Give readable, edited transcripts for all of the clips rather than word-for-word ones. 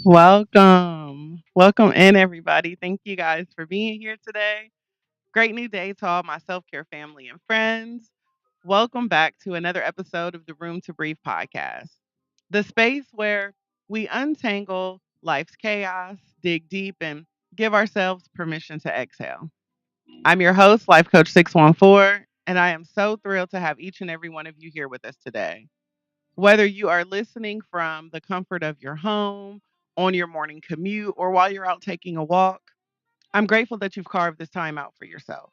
Welcome. Welcome in, everybody. Thank you guys for being here today. Great new day to all my self care family and friends. Welcome back to another episode of the Room to Breathe podcast, the space where we untangle life's chaos, dig deep, and give ourselves permission to exhale. I'm your host, Life Coach 614, and I am so thrilled to have each and every one of you here with us today. Whether you are listening from the comfort of your home, on your morning commute, or while you're out taking a walk, I'm grateful that you've carved this time out for yourself.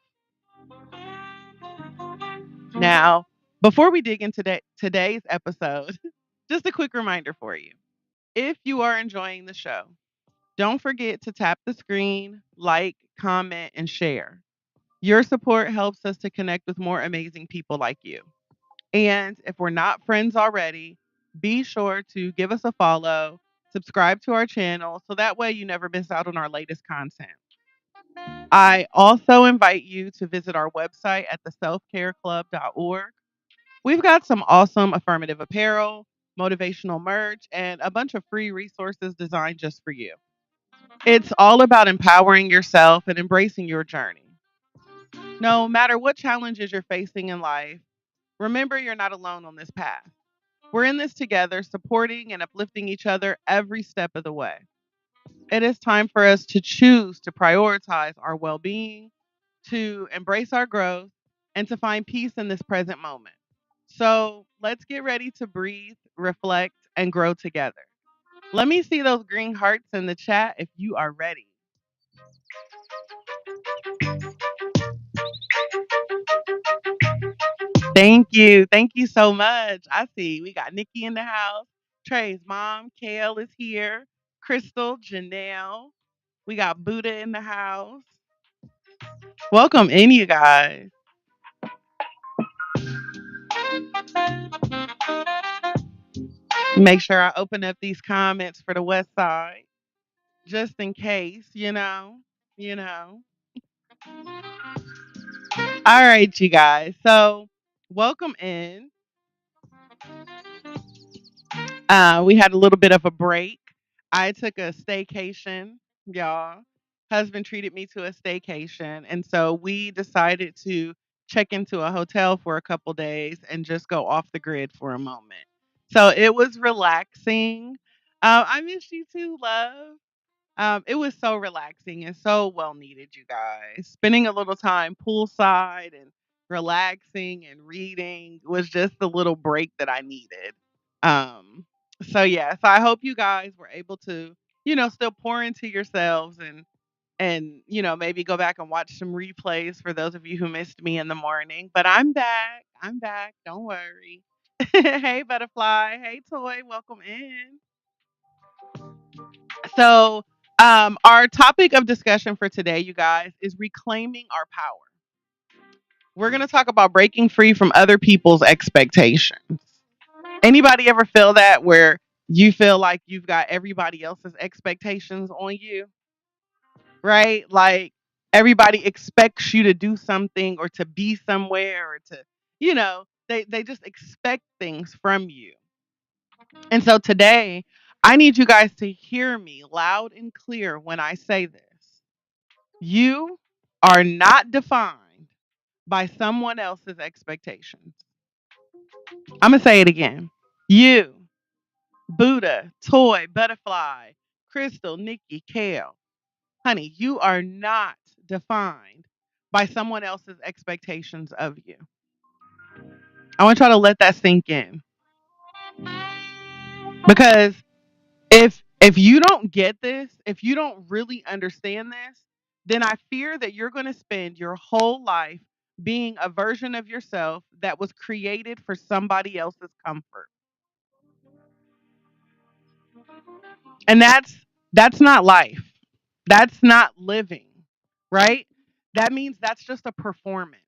Now, before we dig into today's episode, just a quick reminder for you. If you are enjoying the show, don't forget to tap the screen, like, comment, and share. Your support helps us to connect with more amazing people like you. And if we're not friends already, be sure to give us a follow, subscribe to our channel so that way you never miss out on our latest content. I also invite you to visit our website at theselfcareclub.org. We've got some awesome affirmative apparel, motivational merch, and a bunch of free resources designed just for you. It's all about empowering yourself and embracing your journey. No matter what challenges you're facing in life, remember you're not alone on this path. We're in this together, supporting and uplifting each other every step of the way. It is time for us to choose to prioritize our well being, to embrace our growth, and to find peace in this present moment. So let's get ready to breathe, reflect, and grow together. Let me see those green hearts in the chat if you are ready. Thank you. Thank you so much. I see we got Nikki in the house. Trey's mom, Kale, is here. Crystal, Janelle. We got Buddha in the house. Welcome in, you guys. Make sure I open up these comments for the West Side, just in case, you know. All right, you guys. So, welcome in. We had a little bit of a break. I took a staycation, y'all. Husband treated me to a staycation. And so we decided to check into a hotel for a couple days and just go off the grid for a moment. So it was relaxing. I miss you too, love. It was so relaxing and so well needed, you guys. Spending a little time poolside and relaxing and reading was just the little break that I needed. Um, so yeah, so I hope you guys were able to, still pour into yourselves and maybe go back and watch some replays for those of you who missed me in the morning. But I'm back. I'm back. Don't worry. Hey, butterfly. Hey, toy. Welcome in. So, our topic of discussion for today, you guys, is reclaiming our power. We're going to talk about breaking free from other people's expectations. Anybody ever feel that where you feel like you've got everybody else's expectations on you, right? Like everybody expects you to do something or to be somewhere or to, they just expect things from you. And so today, I need you guys to hear me loud and clear when I say this. You are not defined by someone else's expectations. I'm going to say it again. You, Buddha, Toy, Butterfly, Crystal, Nikki, Kale, honey, you are not defined by someone else's expectations of you. I want y'all to let that sink in because if you don't get this, if you don't really understand this, then I fear that you're going to spend your whole life being a version of yourself that was created for somebody else's comfort. And that's not life. That's not living, right? That means that's just a performance.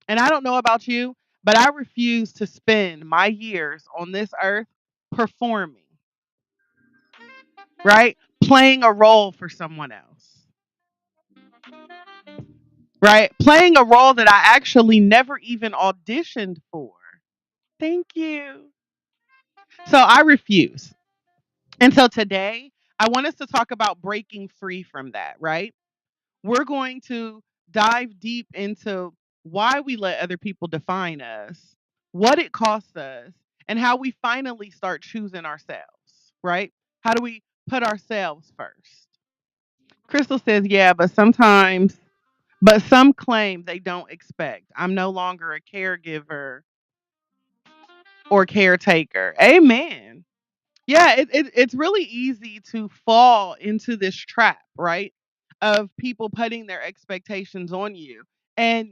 And I don't know about you, but I refuse to spend my years on this earth performing, right? Playing a role for someone else. Right? Playing a role that I actually never even auditioned for. Thank you. So I refuse. And so today, I want us to talk about breaking free from that, right? We're going to dive deep into why we let other people define us, what it costs us, and how we finally start choosing ourselves, right? How do we put ourselves first? Crystal says, yeah, but some claim they don't expect. I'm no longer a caregiver or caretaker. Amen. Yeah, it's really easy to fall into this trap, right? Of people putting their expectations on you. And,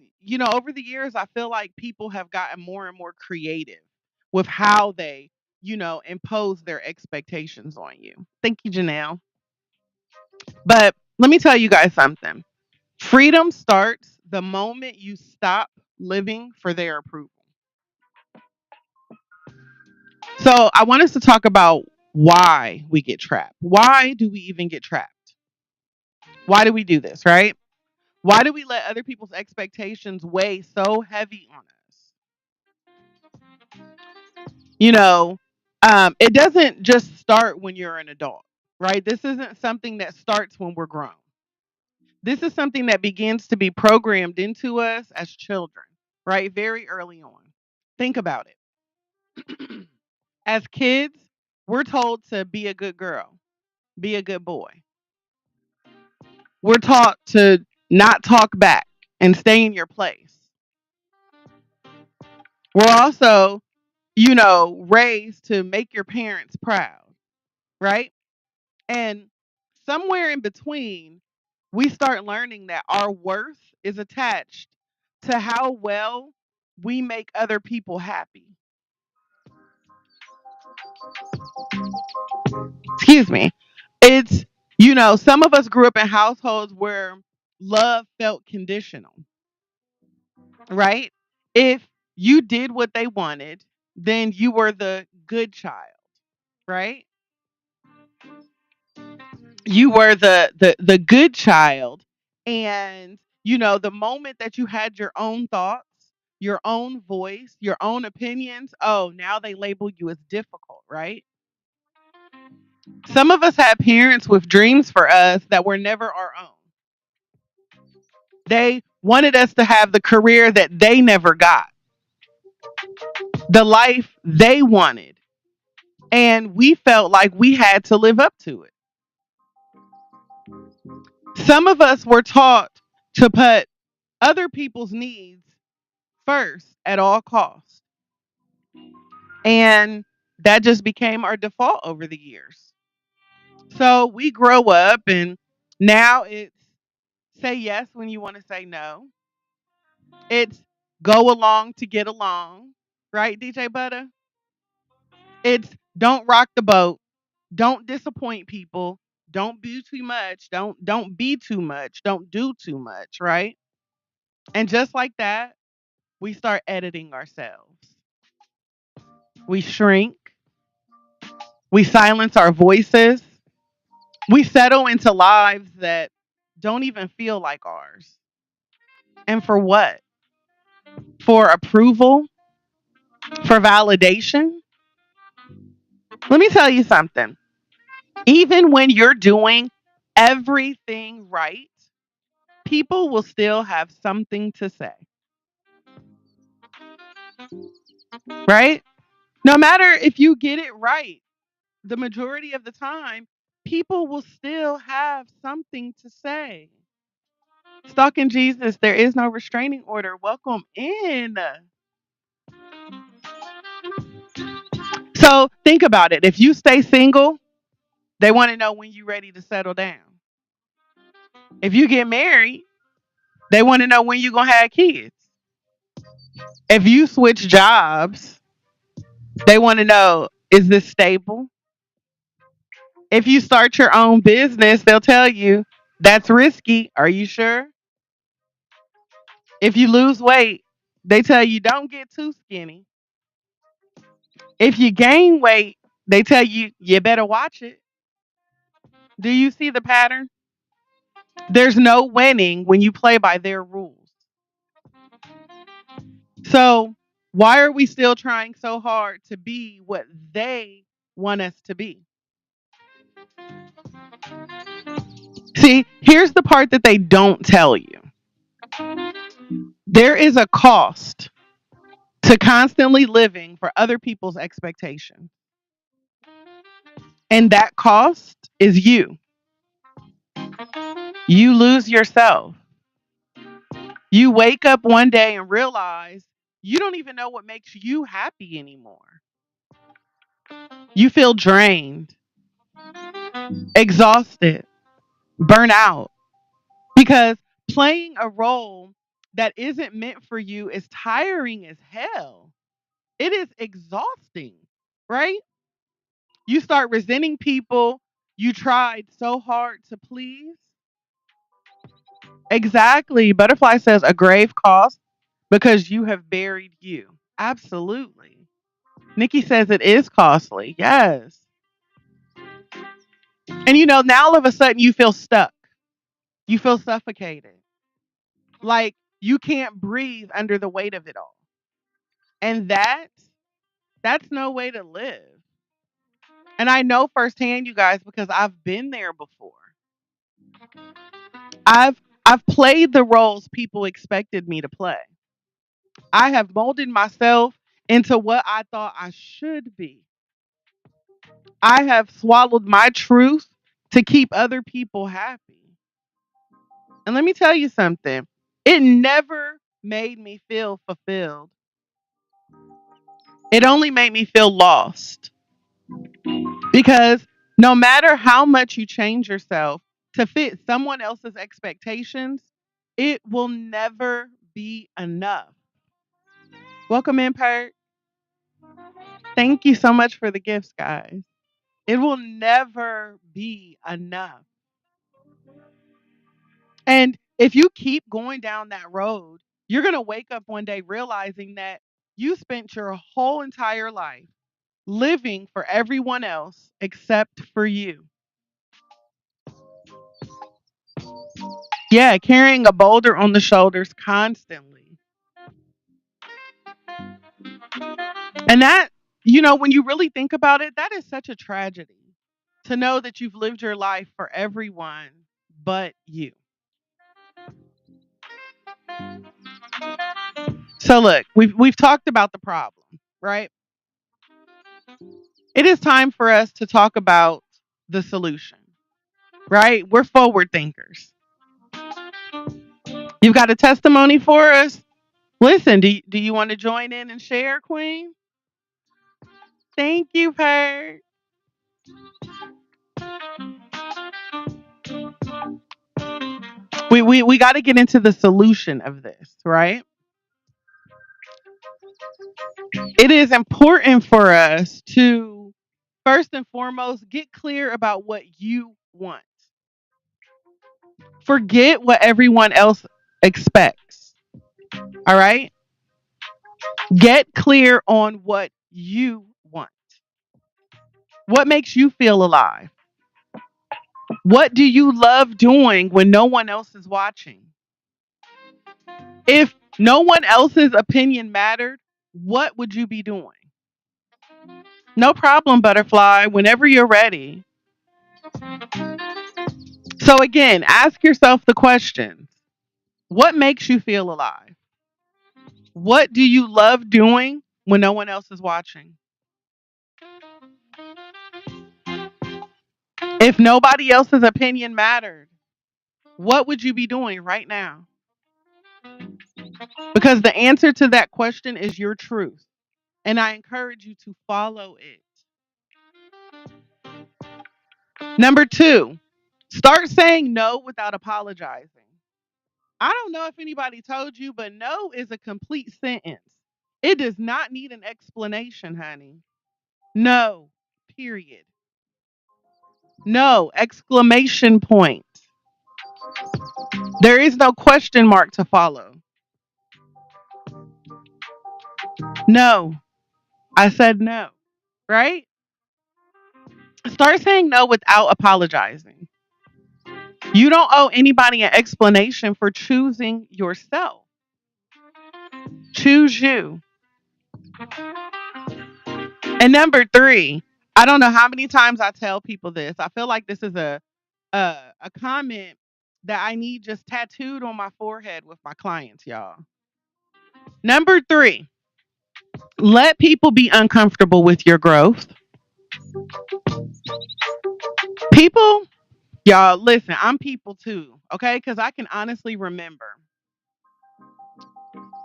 over the years, I feel like people have gotten more and more creative with how they, impose their expectations on you. Thank you, Janelle. But let me tell you guys something. Freedom starts the moment you stop living for their approval. So I want us to talk about why we get trapped. Why do we even get trapped? Why do we do this, right? Why do we let other people's expectations weigh so heavy on us? You know, it doesn't just start when you're an adult, right? This isn't something that starts when we're grown. This is something that begins to be programmed into us as children, right? Very early on. Think about it. As kids, we're told to be a good girl, be a good boy. We're taught to not talk back and stay in your place. We're also, raised to make your parents proud, right? And somewhere in between, we start learning that our worth is attached to how well we make other people happy. Excuse me. It's, some of us grew up in households where love felt conditional, right? If you did what they wanted, then you were the good child, right? You were the good child, and the moment that you had your own thoughts, your own voice, your own opinions, oh, now they label you as difficult, right? Some of us had parents with dreams for us that were never our own. They wanted us to have the career that they never got, the life they wanted, and we felt like we had to live up to it. Some of us were taught to put other people's needs first at all costs. And that just became our default over the years. So we grow up, and now it's say yes when you want to say no. It's go along to get along, right, DJ Butter? It's don't rock the boat, don't disappoint people, don't be too much, don't be too much, don't do too much, right? And just like that, we start editing ourselves. We shrink, we silence our voices, we settle into lives that don't even feel like ours. And for what? For approval? For validation? Let me tell you something. Even when you're doing everything right, people will still have something to say, right? No matter if you get it right, the majority of the time, people will still have something to say. Stalking Jesus, there is no restraining order. Welcome in. So think about it. If you stay single, they want to know when you're ready to settle down. If you get married, they want to know when you're going to have kids. If you switch jobs, they want to know, is this stable? If you start your own business, they'll tell you that's risky. Are you sure? If you lose weight, they tell you don't get too skinny. If you gain weight, they tell you you better watch it. Do you see the pattern? There's no winning when you play by their rules. So, why are we still trying so hard to be what they want us to be. See, here's the part that they don't tell you. There is a cost to constantly living for other people's expectations. And that cost is you. You lose yourself. You wake up one day and realize you don't even know what makes you happy anymore. You feel drained, exhausted, burnt out because playing a role that isn't meant for you is tiring as hell. It is exhausting, right? You start resenting people you tried so hard to please. Exactly. Butterfly says a grave cost because you have buried you. Absolutely. Nikki says it is costly. Yes. And now all of a sudden you feel stuck. You feel suffocated. Like you can't breathe under the weight of it all. And that's no way to live. And I know firsthand, you guys, because I've been there before. I've played the roles people expected me to play. I have molded myself into what I thought I should be. I have swallowed my truth to keep other people happy. And let me tell you something. It never made me feel fulfilled. It only made me feel lost. Because no matter how much you change yourself to fit someone else's expectations, it will never be enough. Welcome in, Pert. Thank you so much for the gifts, guys. It will never be enough. And if you keep going down that road, you're going to wake up one day realizing that you spent your whole entire life living for everyone else except for you. Yeah, carrying a boulder on the shoulders constantly. And that, when you really think about it, that is such a tragedy to know that you've lived your life for everyone but you. So look, we've talked about the problem, right? It is time for us to talk about the solution, right? We're forward thinkers. You've got a testimony for us? Listen, do you want to join in and share, Queen? Thank you, Per. We got to get into the solution of this, right? It is important for us to first and foremost get clear about what you want. Forget what everyone else expects. All right? Get clear on what you want. What makes you feel alive? What do you love doing when no one else is watching? If no one else's opinion mattered, what would you be doing? No problem, butterfly, whenever you're ready. So, again, ask yourself the questions. What makes you feel alive? What do you love doing when no one else is watching? If nobody else's opinion mattered, what would you be doing right now? Because the answer to that question is your truth. And I encourage you to follow it. Number two, start saying no without apologizing. I don't know if anybody told you, but no is a complete sentence. It does not need an explanation, honey. No, period. No, exclamation point. There is no question mark to follow. No, I said no, right? Start saying no without apologizing. You don't owe anybody an explanation for choosing yourself. Choose you. And number three, I don't know how many times I tell people this. I feel like this is a comment that I need just tattooed on my forehead with my clients, y'all. Number 3, let people be uncomfortable with your growth. People, y'all, listen, I'm people too, okay? Because I can honestly remember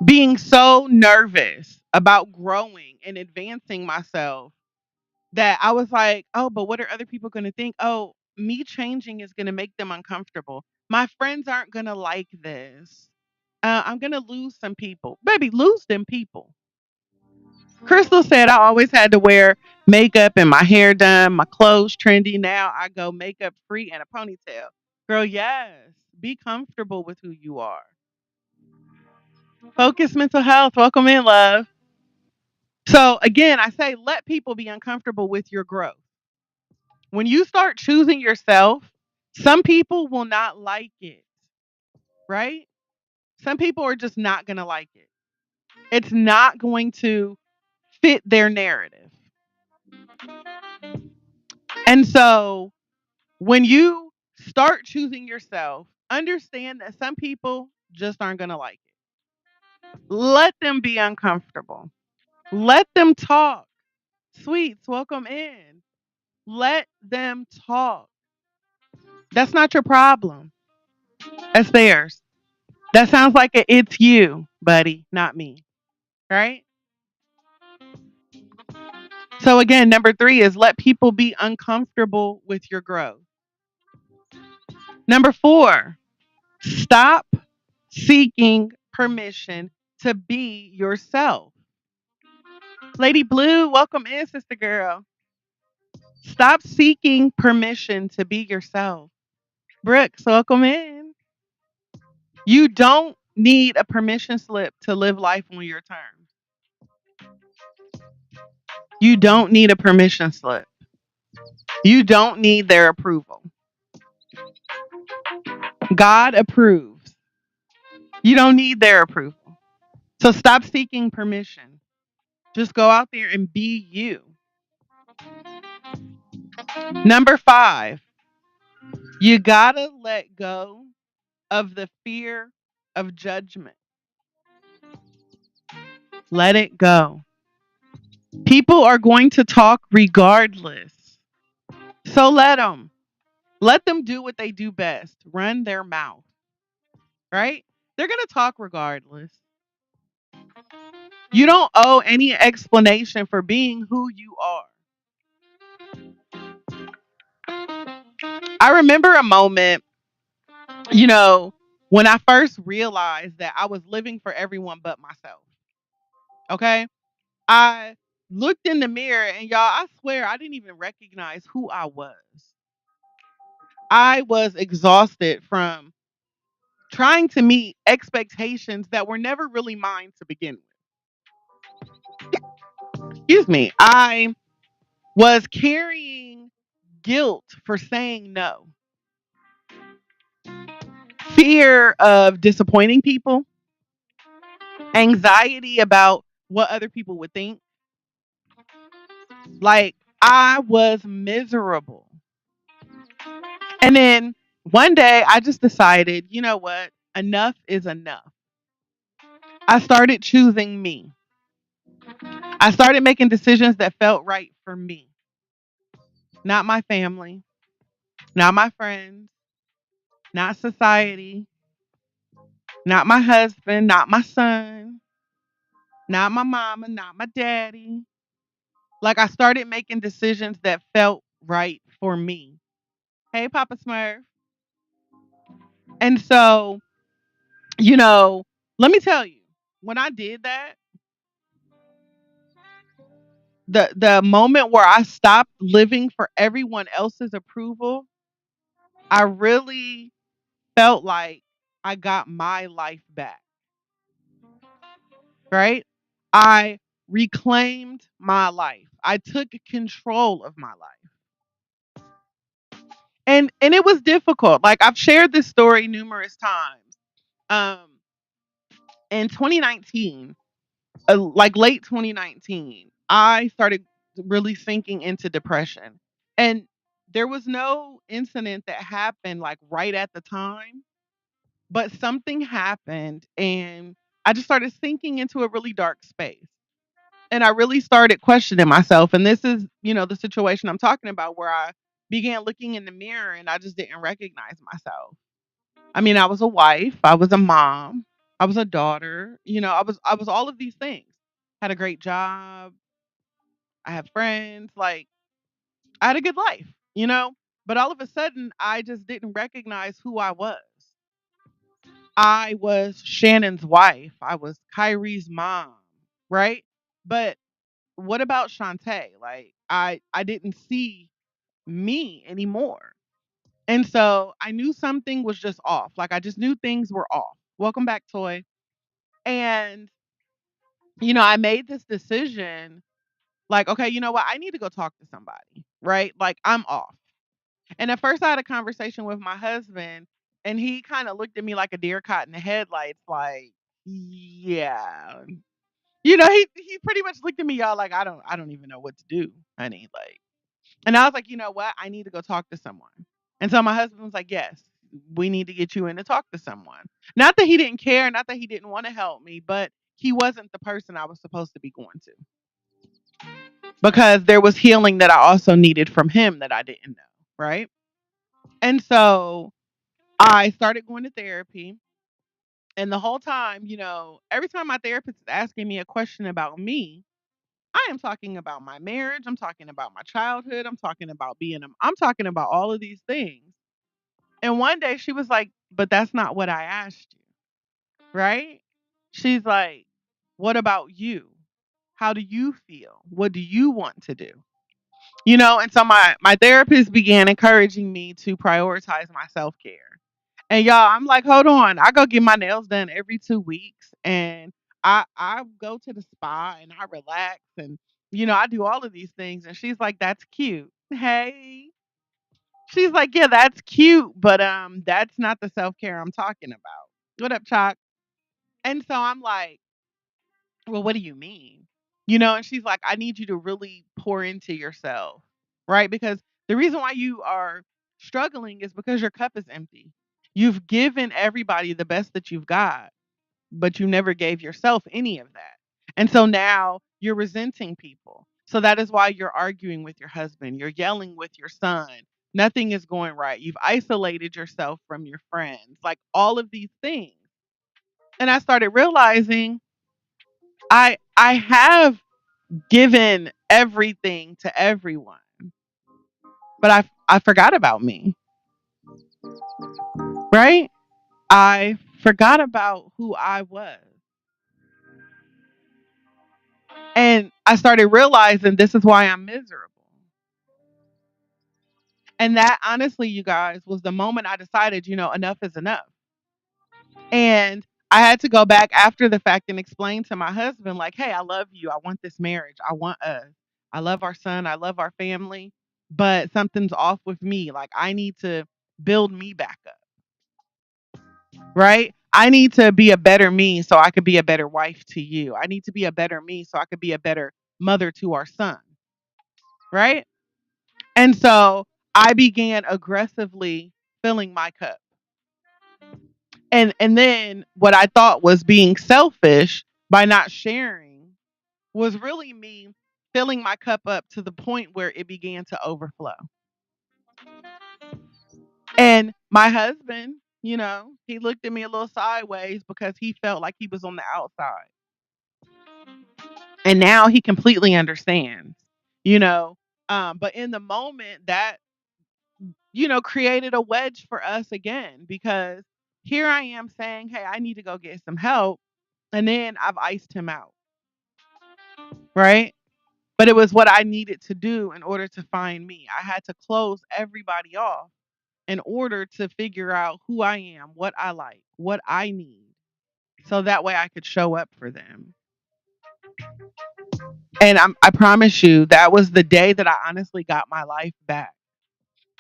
being so nervous about growing and advancing myself that I was like, oh, but what are other people going to think? Oh, me changing is going to make them uncomfortable. My friends aren't going to like this. I'm going to lose some people. Baby, lose them people. Crystal said I always had to wear makeup and my hair done, my clothes trendy. Now I go makeup free and a ponytail. Girl, yes. Be comfortable with who you are. Focus mental health. Welcome in, love. So again, I say let people be uncomfortable with your growth. When you start choosing yourself, some people will not like it, right? Some people are just not going to like it. It's not going to fit their narrative. And so when you start choosing yourself, understand that some people just aren't going to like it. Let them be uncomfortable. Let them talk. Sweets, welcome in. Let them talk. That's not your problem. That's theirs. That sounds like it's you, buddy, not me. Right? So, again, number 3 is let people be uncomfortable with your growth. Number 4, stop seeking permission to be yourself. Lady Blue, welcome in, sister girl. Stop seeking permission to be yourself. Brooks, welcome in. You don't need a permission slip to live life on your terms. You don't need a permission slip. You don't need their approval. God approves. You don't need their approval. So stop seeking permission. Just go out there and be you. Number 5, you gotta let go of the fear of judgment. Let it go. People are going to talk regardless. So let them. Let them do what they do best, run their mouth, right? They're going to talk regardless. You don't owe any explanation for being who you are. I remember a moment, you know, when I first realized that I was living for everyone but myself. Okay. I looked in the mirror and y'all, I swear I didn't even recognize who I was. I was exhausted from trying to meet expectations that were never really mine to begin with. Excuse me. I was carrying guilt for saying no, fear of disappointing people, anxiety about what other people would think. Like, I was miserable. And then one day I just decided, you know what? Enough is enough. I started choosing me. I started making decisions that felt right for me, not my family, not my friends, not society, not my husband, not my son, not my mama, not my daddy. Like, I started making decisions that felt right for me. Hey, Papa Smurf. And so, you know, let me tell you, when I did that, the moment where I stopped living for everyone else's approval, I really felt like I got my life back, right? I reclaimed my life. I took control of my life. And it was difficult. Like, I've shared this story numerous times. Um in 2019, like late 2019, I started really sinking into depression. And there was no incident that happened like right at the time, but something happened and I just started sinking into a really dark space. And I really started questioning myself. And this is, the situation I'm talking about where I began looking in the mirror and I just didn't recognize myself. I mean, I was a wife, I was a mom, I was a daughter, I was all of these things. Had a great job, I had friends, like I had a good life. But all of a sudden I just didn't recognize who I was. I was Shannon's wife. I was Kyrie's mom, right? But what about Shantae? Like I didn't see me anymore. And so I knew something was just off. Like I just knew things were off. Welcome back, Toy. And I made this decision like, okay, you know what? I need to go talk to somebody, right? Like I'm off. And at first I had a conversation with my husband and he kind of looked at me like a deer caught in the headlights, like, yeah. He pretty much looked at me, y'all, like I don't even know what to do, honey. Like, and I was like, you know what? I need to go talk to someone. And so my husband was like, yes, we need to get you in to talk to someone. Not that he didn't care, not that he didn't want to help me, but he wasn't the person I was supposed to be going to because there was healing that I also needed from him that I didn't know. Right. And so I started going to therapy. And the whole time, every time my therapist is asking me a question about me, I am talking about my marriage. I'm talking about my childhood. I'm talking about all of these things. And one day she was like, but that's not what I asked you. Right. She's like, what about you? How do you feel? What do you want to do? And so my therapist began encouraging me to prioritize my self-care. And y'all, I'm like, hold on. I go get my nails done every 2 weeks and I go to the spa and I relax and I do all of these things. And she's like, that's cute. Hey. She's like, yeah, that's cute, but that's not the self-care I'm talking about. What up, Chalk? And so I'm like, well, what do you mean? And she's like, I need you to really pour into yourself, right? Because the reason why you are struggling is because your cup is empty. You've given everybody the best that you've got, but you never gave yourself any of that. And so now you're resenting people. So that is why you're arguing with your husband. You're yelling with your son. Nothing is going right. You've isolated yourself from your friends, like all of these things. And I started realizing I have given everything to everyone, but I forgot about me, right? I forgot about who I was. And I started realizing this is why I'm miserable. And that honestly, you guys, was the moment I decided, enough is enough. And I had to go back after the fact and explain to my husband, like, hey, I love you. I want this marriage. I want us. I love our son. I love our family. But something's off with me. Like, I need to build me back up, right? I need to be a better me so I could be a better wife to you. I need to be a better me so I could be a better mother to our son, right? And so I began aggressively filling my cup. And then what I thought was being selfish by not sharing was really me filling my cup up to the point where it began to overflow. And my husband, he looked at me a little sideways because he felt like he was on the outside. And now he completely understands, you know. But in the moment that, created a wedge for us again because here I am saying, hey, I need to go get some help. And then I've iced him out, right? But it was what I needed to do in order to find me. I had to close everybody off in order to figure out who I am, what I like, what I need, so that way I could show up for them. And I promise you, that was the day that I honestly got my life back.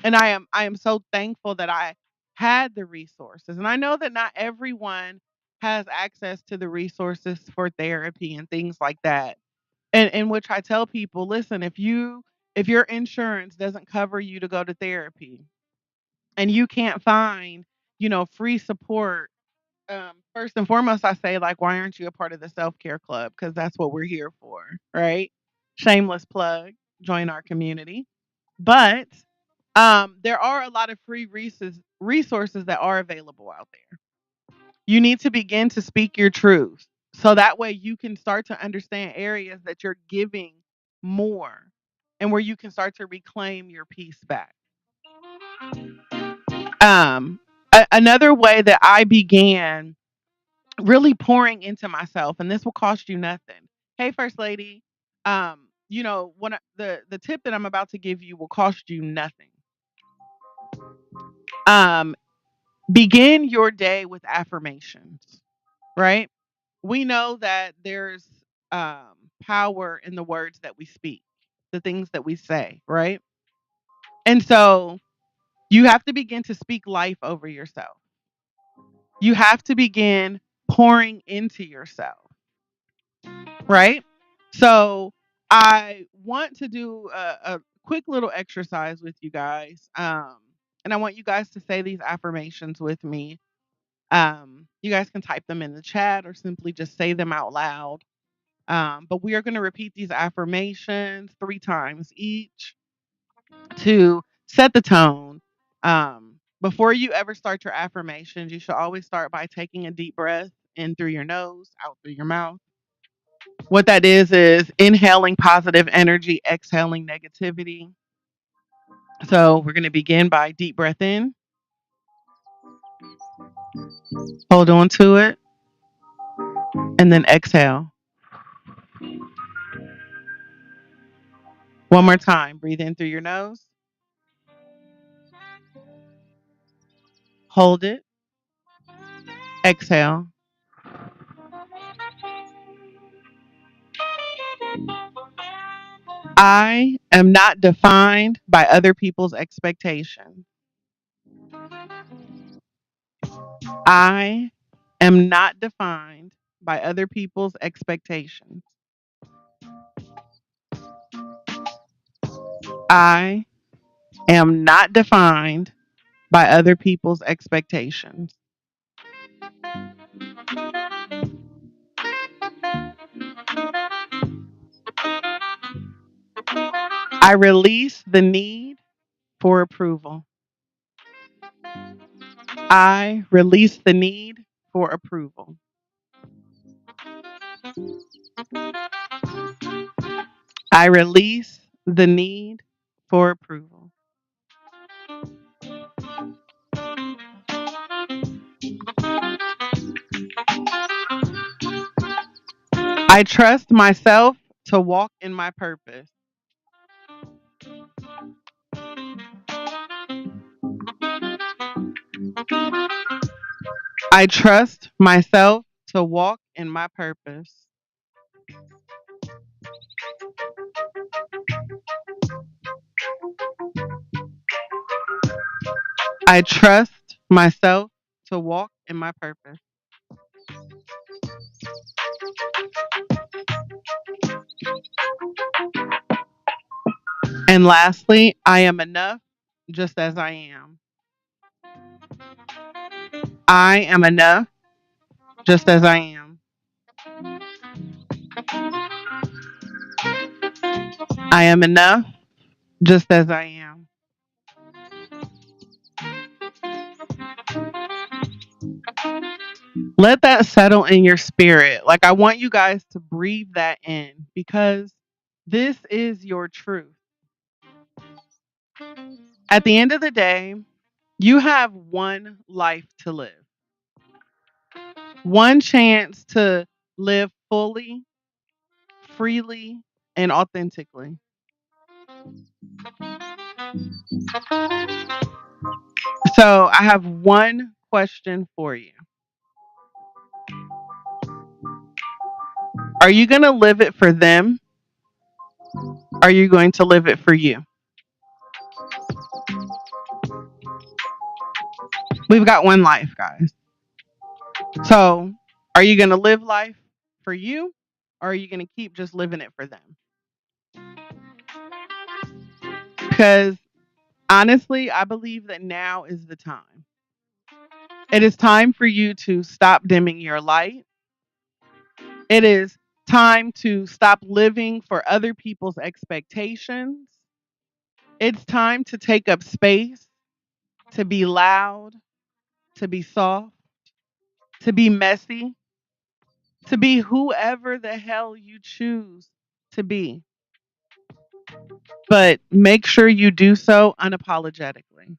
And I am so thankful that I had the resources. And I know that not everyone has access to the resources for therapy and things like that. And in which I tell people, listen, if your insurance doesn't cover you to go to therapy and you can't find, free support, first and foremost, I say, like, why aren't you a part of the self care club? Because that's what we're here for, right? Shameless plug, join our community. But there are a lot of free resources that are available out there. You need to begin to speak your truth. So that way you can start to understand areas that you're giving more and where you can start to reclaim your peace back. Another way that I began really pouring into myself, and this will cost you nothing. Hey, First Lady, the tip that I'm about to give you will cost you nothing. Um, Begin your day with affirmations, right? We know that there's power in the words that we speak, the things that we say, right? And so you have to begin to speak life over yourself. You have to begin pouring into yourself, right? So I want to do a quick little exercise with you guys. And I want you guys to say these affirmations with me. You guys can type them in the chat or simply just say them out loud. But we are going to repeat these affirmations 3 times each to set the tone. Before you ever start your affirmations, you should always start by taking a deep breath in through your nose, out through your mouth. What that is inhaling positive energy, exhaling negativity. So we're going to begin by deep breath in, hold on to it, and then exhale. One more time. Breathe in through your nose, hold it, exhale. I am not defined by other people's expectations. I am not defined by other people's expectations. I am not defined by other people's expectations. I release the need for approval. I release the need for approval. I release the need for approval. I trust myself to walk in my purpose. I trust myself to walk in my purpose. I trust myself to walk in my purpose. And lastly, I am enough just as I am. I am enough just as I am. I am enough just as I am. Let that settle in your spirit. Like, I want you guys to breathe that in because this is your truth. At the end of the day, you have one life to live, one chance to live fully, freely, and authentically. So, I have one question for you. Are you going to live it for them? Are you going to live it for you? We've got one life, guys. So, are you going to live life for you or are you going to keep just living it for them? Because honestly, I believe that now is the time. It is time for you to stop dimming your light. It is time to stop living for other people's expectations. It's time to take up space, to be loud, to be soft, to be messy, to be whoever the hell you choose to be. But make sure you do so unapologetically.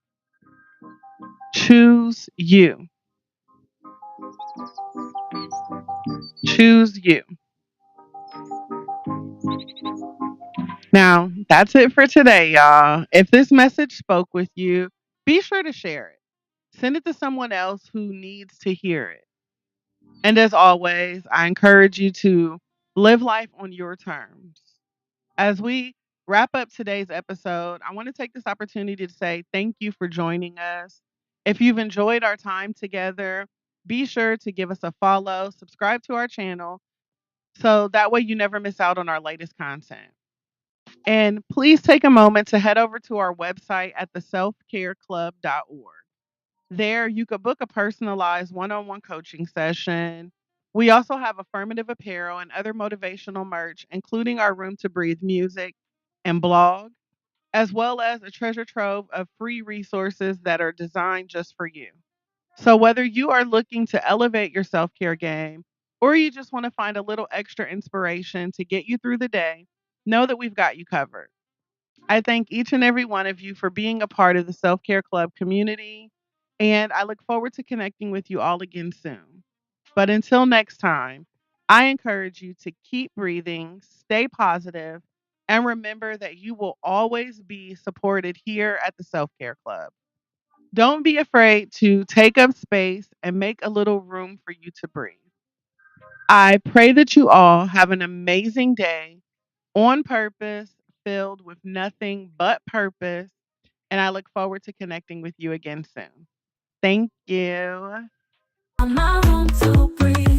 Choose you. Choose you. Now, that's it for today, y'all. If this message spoke with you, be sure to share it. Send it to someone else who needs to hear it. And as always, I encourage you to live life on your terms. As we wrap up today's episode, I want to take this opportunity to say thank you for joining us. If you've enjoyed our time together, be sure to give us a follow, subscribe to our channel, so that way you never miss out on our latest content. And please take a moment to head over to our website at theselfcareclub.org. There, you could book a personalized one on one coaching session. We also have affirmative apparel and other motivational merch, including our Room to Breathe music and blog, as well as a treasure trove of free resources that are designed just for you. So, whether you are looking to elevate your self care game or you just want to find a little extra inspiration to get you through the day, know that we've got you covered. I thank each and every one of you for being a part of the Self Care Club community, and I look forward to connecting with you all again soon. But until next time, I encourage you to keep breathing, stay positive, and remember that you will always be supported here at the Self Care Club. Don't be afraid to take up space and make a little room for you to breathe. I pray that you all have an amazing day on purpose, filled with nothing but purpose. And I look forward to connecting with you again soon. Thank you. On my room to breathe.